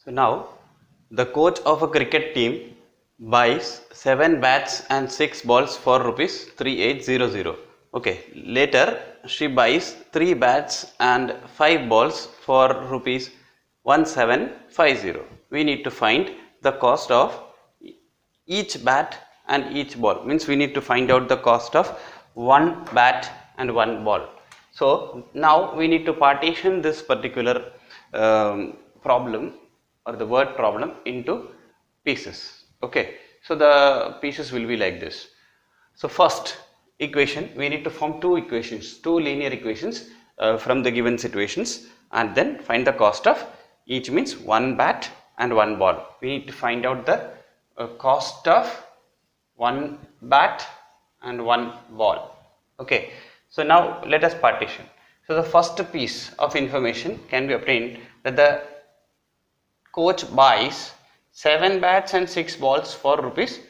So now the coach of a cricket team buys 7 bats and 6 balls for rupees 3800. Okay, later she buys 3 bats and 5 balls for rupees 1750. We need to find the cost of each bat and each ball. Means we need to find out the cost of one bat and one ball. So now we need to partition this particular problem or the word problem into pieces. Okay, so the pieces will be like this. So first equation, we need to form two equations, two linear equations from the given situations, and then find the cost of each. Means one bat and one ball. We need to find out the cost of one bat and one ball. Okay, so now let us partition. So the first piece of information can be obtained that the coach buys 7 bats and 6 balls for rupees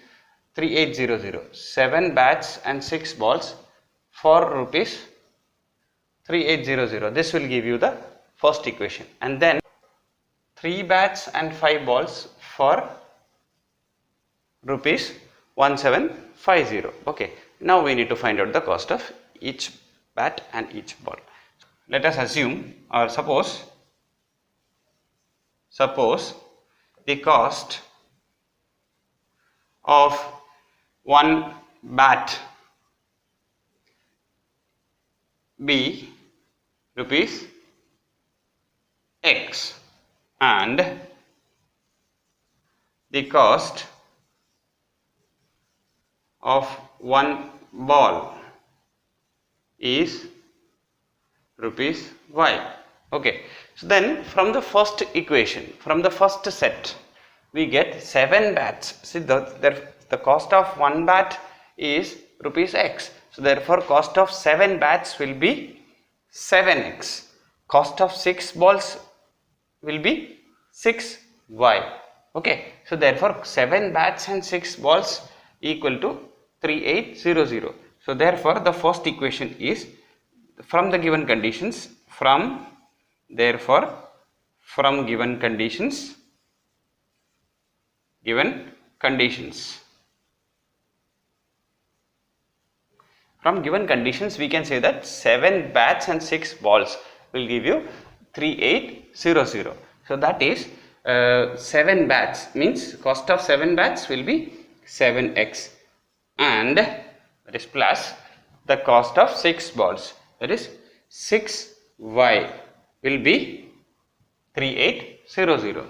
3800. 7 bats and 6 balls for rupees 3800. This will give you the first equation. And then 3 bats and 5 balls for rupees 1750. Okay, now we need to find out the cost of each bat and each ball. Let us assume or suppose the cost of one bat be rupees X and the cost of one ball is rupees Y. Okay, so then from the first equation, from the first set, we get 7 bats. See, the cost of one bat is rupees X. So therefore cost of 7 bats will be 7X. Cost of 6 balls will be 6Y. Okay, so therefore 7 bats and 6 balls equal to 3800. So therefore the first equation is from the given conditions, from given conditions we can say that 7 bats and 6 balls will give you 3800. So that is 7 bats means cost of 7 bats will be 7X, and that is plus the cost of 6 balls, that is 6Y, will be 3800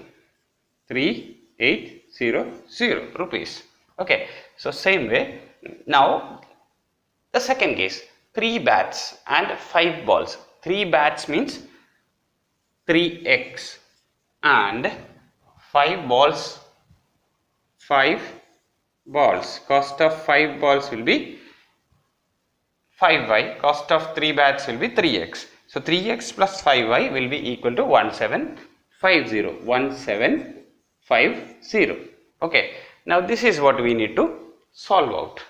rupees. Okay, so same way now the second case, 3 bats and 5 balls. 3 bats means 3X and 5 balls, cost of 5 balls will be 5Y, cost of 3 bats will be 3X. So 3X plus 5Y will be equal to 1750. Okay, now this is what we need to solve out.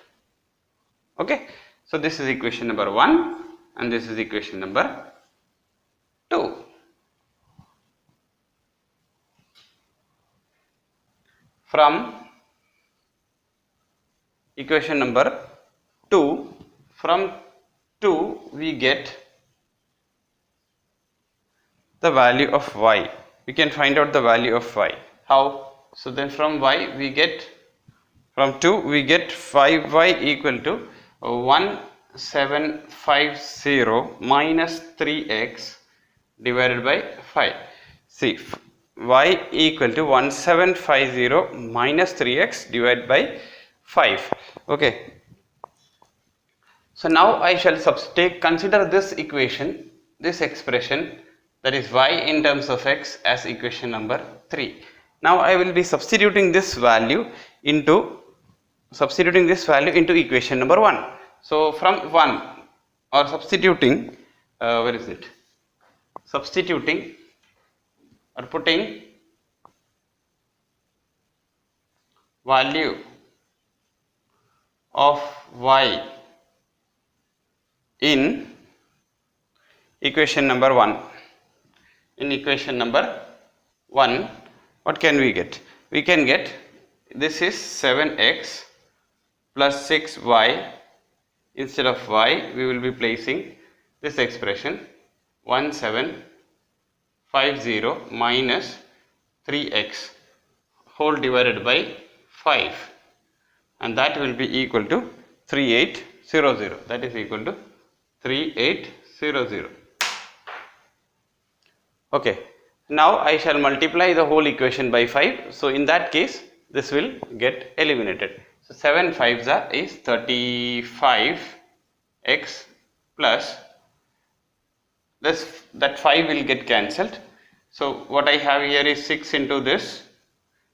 Okay, so this is equation number 1 and this is equation number 2. From equation number 2, from 2 we get the value of Y. We can find out the value of Y. How? So then from Y we get, from 2 we get 5Y equal to 1750 minus 3X divided by 5. See, Y equal to 1750 minus 3X divided by 5. Okay. So now I shall consider this equation, this expression, that is Y in terms of X, as equation number 3. Now I will be substituting this value into equation number 1. So from 1 or substituting, substituting or putting value of Y in equation number 1. In equation number 1, what can we get? We can get this is 7x plus 6y. Instead of y, we will be placing this expression 1750 minus 3x whole divided by 5, and that will be equal to 3800. That is equal to 3800. Okay, now I shall multiply the whole equation by 5. So in that case, this will get eliminated. So 7 5s is 35x plus that 5 will get cancelled. So what I have here is 6 into this.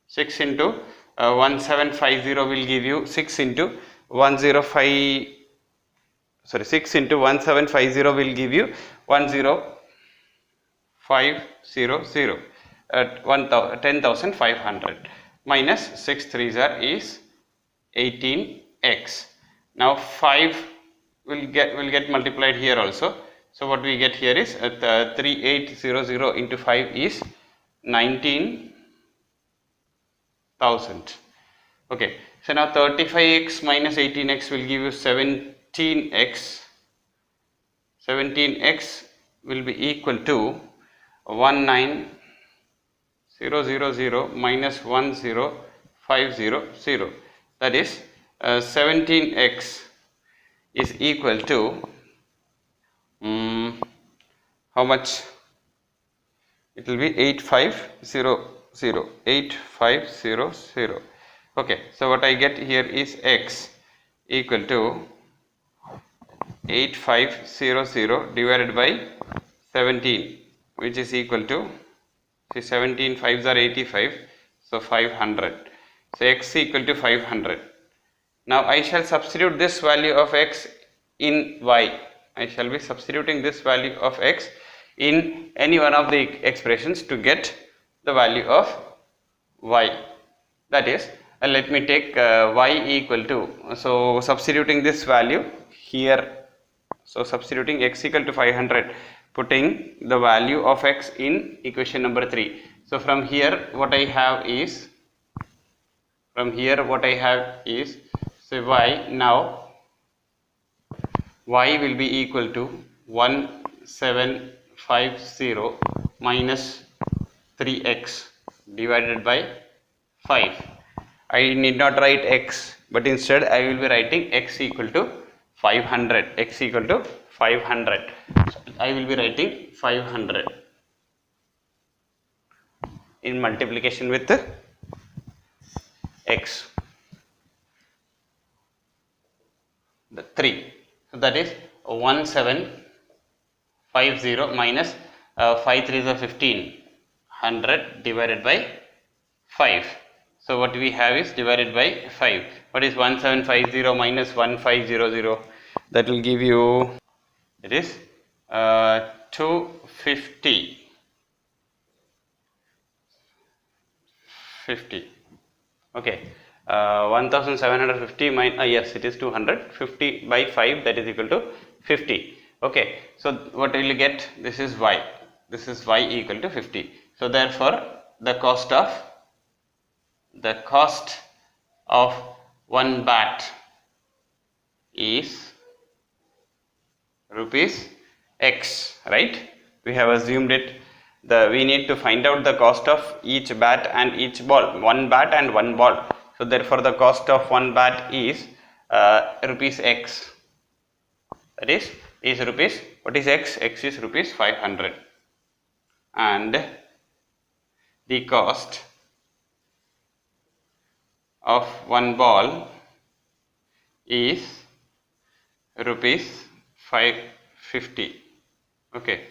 6 into 1750 will give you 6 into 1750 will give you 10500 at 10,500 minus 6 3s is 18x. Now 5 will get multiplied here also. So what we get here is 3800 into 5 is 19,000. Okay, so now 35x minus 18x will give you 17x. 17x will be equal to 19000 minus 10500. That is 17x is equal to how much? It will be 8500. Okay, so what I get here is x equal to 8500 divided by 17, which is equal to, see, 17 5s are 85, so 500. So x equal to 500. Now I shall substitute this value of x in y. I shall be substituting this value of x in any one of the expressions to get the value of y. That is, let me take y equal to, so substituting this value here, so substituting x equal to 500, putting the value of x in equation number 3. So from here what I have is, say y, now y will be equal to 1750 minus 3x divided by 5. I need not write x, but instead I will be writing x equal to 500. X equal to 500. So I will be writing 500 in multiplication with x, the 3. So that is 1750 minus 5 3s are 15, 100 divided by 5. So what we have is divided by 5. What is 1750 minus 1500? That will give you, it is 250. Okay, 1750 minus, yes, it is 250 by 5, that is equal to 50. Okay, so what will you get? This is y. This is y equal to 50. So therefore, the cost of 1 baht is rupees x, right? We have assumed it. We need to find out the cost of each bat and each ball. 1 bat and 1 ball. So therefore, the cost of 1 bat is rupees x. That is rupees. What is x? X is rupees 500. And the cost of 1 ball is rupees 550. Okay,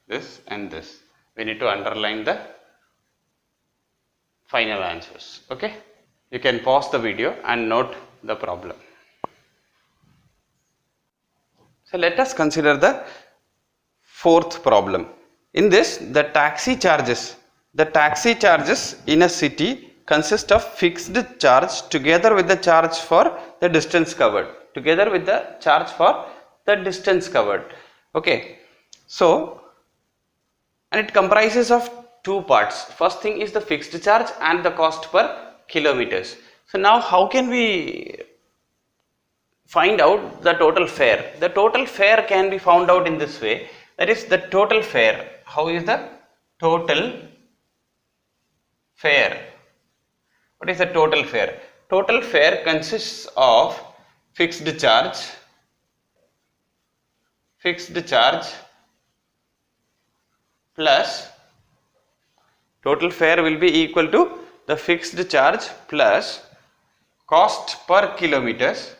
this and this. We need to underline the final answers. Okay, you can pause the video and note the problem. So let us consider the fourth problem. In this, the taxi charges in a city consist of fixed charge together with the charge for the distance covered. Okay, so, and it comprises of two parts. First thing is the fixed charge and the cost per kilometers. So now how can we find out the total fare? The total fare can be found out in this way. That is the total fare. How is the total fare? What is the total fare? Total fare consists of fixed charge plus total fare will be equal to the fixed charge plus cost per kilometers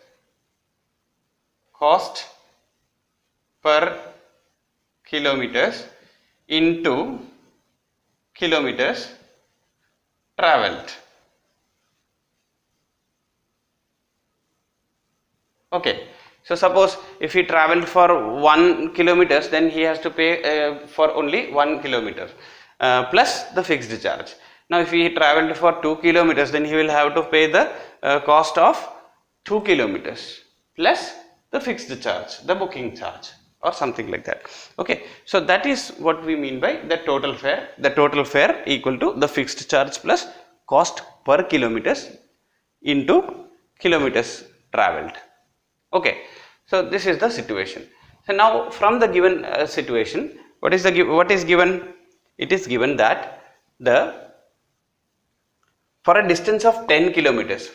into kilometers traveled. Okay, so suppose if he traveled for 1 kilometers, then he has to pay for only 1 kilometer plus the fixed charge. Now if he traveled for 2 kilometers, then he will have to pay the cost of 2 kilometers plus the fixed charge, the booking charge, or something like that. Okay, so that is what we mean by the total fare. The total fare equal to the fixed charge plus cost per kilometers into kilometers traveled. Okay, so this is the situation. So now from the given situation, what is given? It is given that for a distance of 10 kilometers,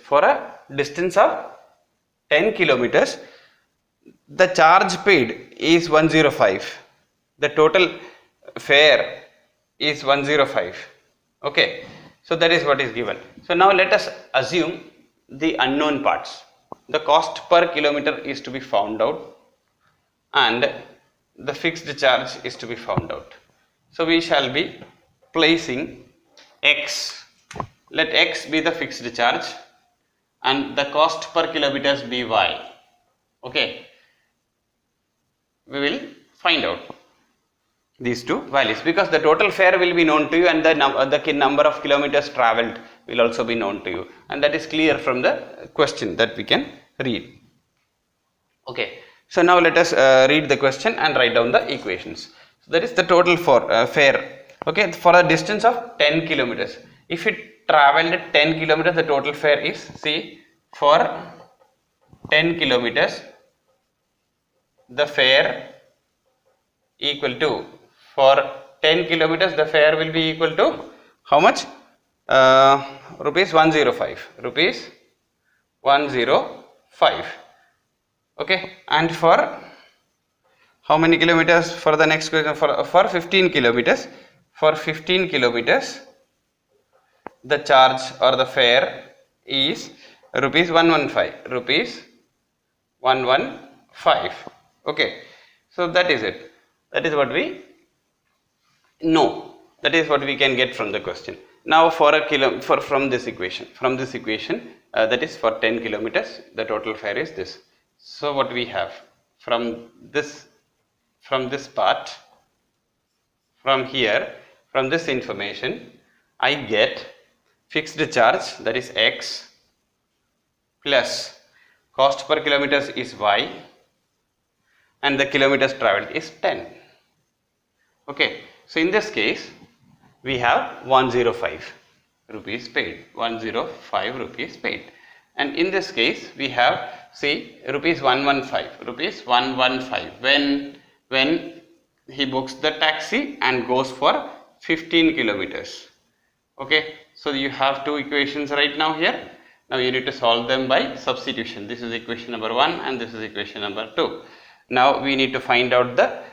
the charge paid is 105. The total fare is 105. Okay, so that is what is given. So now let us assume the unknown parts. The cost per kilometer is to be found out and the fixed charge is to be found out. So we shall be placing x. Let x be the fixed charge and the cost per kilometers be y. Okay, we will find out these two values because the total fare will be known to you and the number of kilometers traveled will also be known to you, and that is clear from the question that we can read. Okay, so now let us read the question and write down the equations. So that is the total for fare. Okay, for a distance of 10 kilometers. If it traveled 10 kilometers, the total fare is, see, for 10 kilometers the fare equal to, for 10 kilometers the fare will be equal to how much? Rupees 105. Rupees 105. Okay, and for how many kilometers? For the next question, for 15 kilometers. For 15 kilometers the charge or the fare is rupees 115. Rupees 115. Okay, so that is it. That is what we know. That is what we can get from the question. Now from this equation, that is for 10 kilometers, the total fare is this. So what we have from this part, from here, from this information, I get fixed charge, that is x, plus cost per kilometers is y, and the kilometers traveled is 10. Okay, so in this case we have 105 rupees paid, 105 rupees paid, and in this case we have, see, rupees 115 when he books the taxi and goes for 15 kilometers. Okay, so you have two equations right now here. Now you need to solve them by substitution. This is equation number 1 and this is equation number 2. Now we need to find out the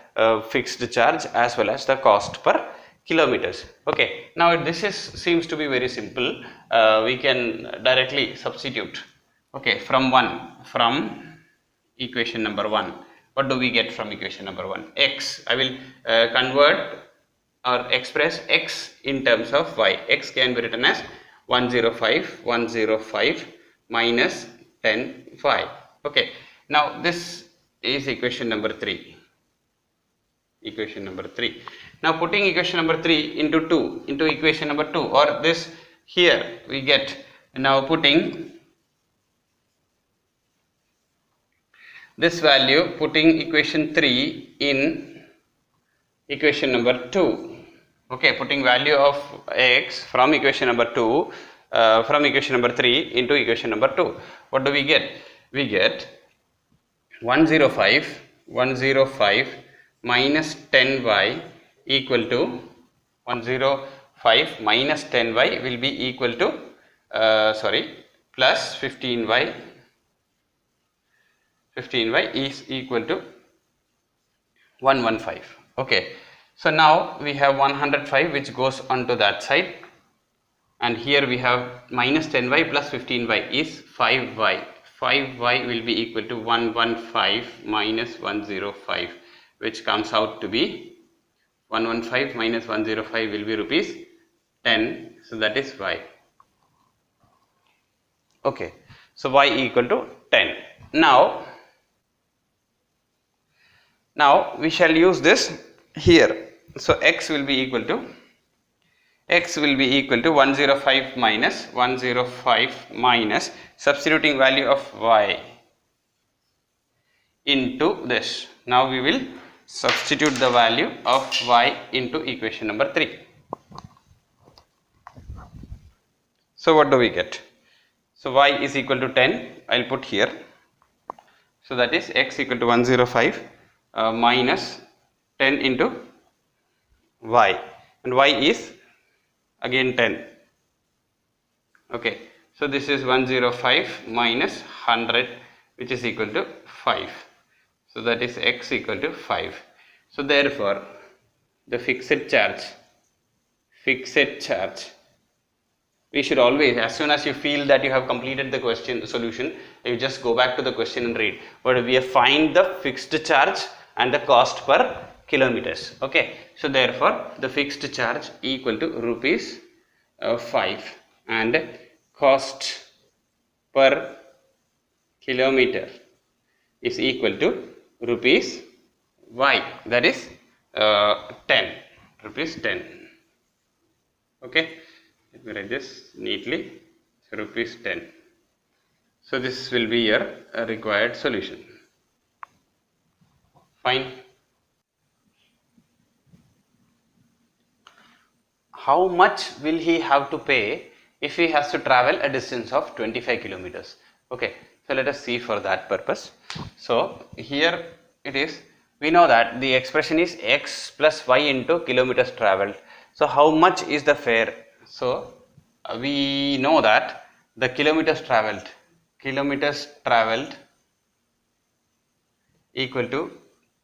fixed charge as well as the cost per kilometers. Okay, now this seems to be very simple. We can directly substitute. Okay, from equation number 1. What do we get from equation number 1? X. I will convert or express x in terms of y. X can be written as 105 minus 10 5. Okay, now this is equation number 3. Equation number 3. Now putting equation number 3 into equation number 2, or this here we get, now putting this value, putting equation 3 in equation number 2. Okay, putting value of x from equation number 2 from equation number 3 into equation number 2. What do we get? We get 105 minus 10y equal to 105 minus 10y will be equal to plus 15y is equal to 115. Okay, so now we have 105 which goes onto that side, and here we have minus 10y plus 15y is 5y. 5y will be equal to 115 minus 105, which comes out to be 115 minus 105 will be rupees 10. So that is y. Okay, so y equal to 10. Now we shall use this here. So x will be equal to 105 minus substituting value of y into this. Now we will substitute the value of y into equation number 3. So what do we get? So y is equal to 10. I will put here. So that is x equal to 105 minus 10 into y, and y is again 10. Okay, so this is 105 minus 100, which is equal to 5. So that is x equal to 5. So therefore the fixed charge, we should always, as soon as you feel that you have completed the question solution, you just go back to the question and read. But we have find the fixed charge and the cost per kilometers. Okay, so therefore the fixed charge equal to rupees 5 and cost per kilometer is equal to rupees y, that is 10 rupees 10. Okay, let me write this neatly. So rupees 10. So this will be your required solution. Fine. How much will he have to pay if he has to travel a distance of 25 kilometers? Okay, so let us see for that purpose. So here it is, we know that the expression is x plus y into kilometers traveled. So how much is the fare? So we know that the kilometers traveled equal to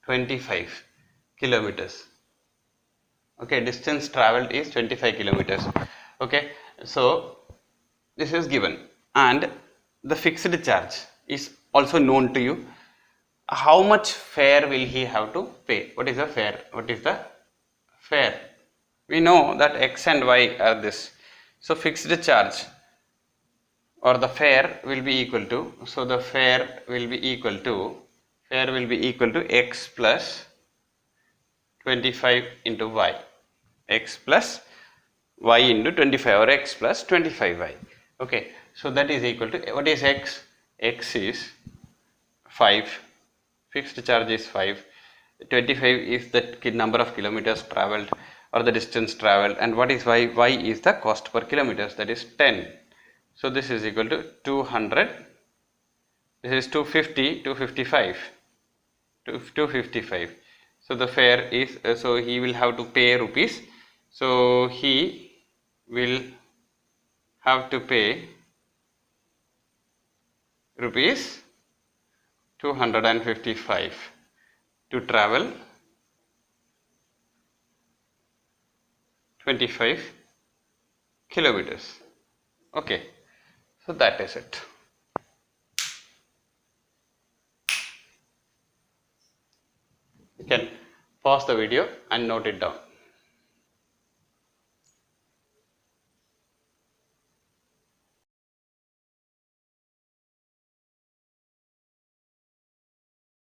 25 kilometers. Okay, distance traveled is 25 kilometers. Okay, so this is given, and the fixed charge is also known to you. How much fare will he have to pay? What is the fare? We know that x and y are this. So fixed charge or the fare will be equal to, so the fare will be equal to x plus 25 into y, x plus y into 25, or x plus 25y. Okay, so that is equal to, what is x? X is 5, fixed charge is 5, 25 is the number of kilometers traveled or the distance traveled, and what is y? Y is the cost per kilometers, that is 10. So this is equal to 200, this is 250, 255. So the fare is, so he will have to pay rupees. So he will have to pay rupees 255 to travel 25 kilometers. Okay, so that is it. You can pause the video and note it down.